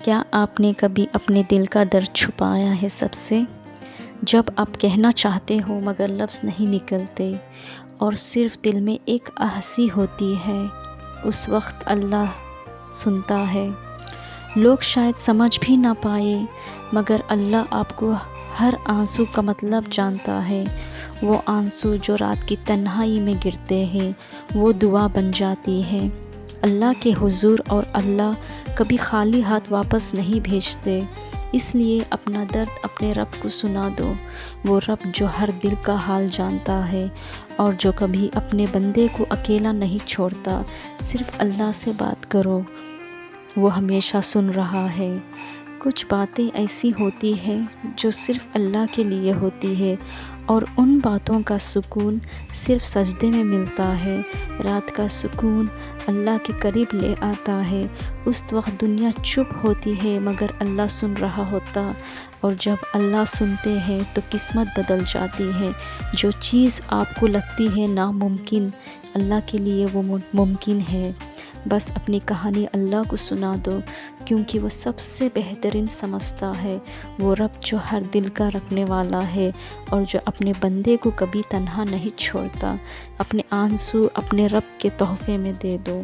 کیا آپ نے کبھی اپنے دل کا درد چھپایا ہے سب سے؟ جب آپ کہنا چاہتے ہو مگر لفظ نہیں نکلتے اور صرف دل میں ایک آہسی ہوتی ہے، اس وقت اللہ سنتا ہے۔ لوگ شاید سمجھ بھی نہ پائے مگر اللہ آپ کو ہر آنسو کا مطلب جانتا ہے۔ وہ آنسو جو رات کی تنہائی میں گرتے ہیں وہ دعا بن جاتی ہے اللہ کے حضور، اور اللہ کبھی خالی ہاتھ واپس نہیں بھیجتے۔ اس لیے اپنا درد اپنے رب کو سنا دو، وہ رب جو ہر دل کا حال جانتا ہے اور جو کبھی اپنے بندے کو اکیلا نہیں چھوڑتا۔ صرف اللہ سے بات کرو، وہ ہمیشہ سن رہا ہے۔ کچھ باتیں ایسی ہوتی ہیں جو صرف اللہ کے لیے ہوتی ہے، اور ان باتوں کا سکون صرف سجدے میں ملتا ہے۔ رات کا سکون اللہ کے قریب لے آتا ہے۔ اس وقت دنیا چپ ہوتی ہے مگر اللہ سن رہا ہوتا، اور جب اللہ سنتے ہیں تو قسمت بدل جاتی ہے۔ جو چیز آپ کو لگتی ہے ناممکن، اللہ کے لیے وہ ممکن ہے۔ بس اپنی کہانی اللہ کو سنا دو، کیونکہ وہ سب سے بہترین سمجھتا ہے۔ وہ رب جو ہر دل کا رکھنے والا ہے اور جو اپنے بندے کو کبھی تنہا نہیں چھوڑتا۔ اپنے آنسو اپنے رب کے تحفے میں دے دو۔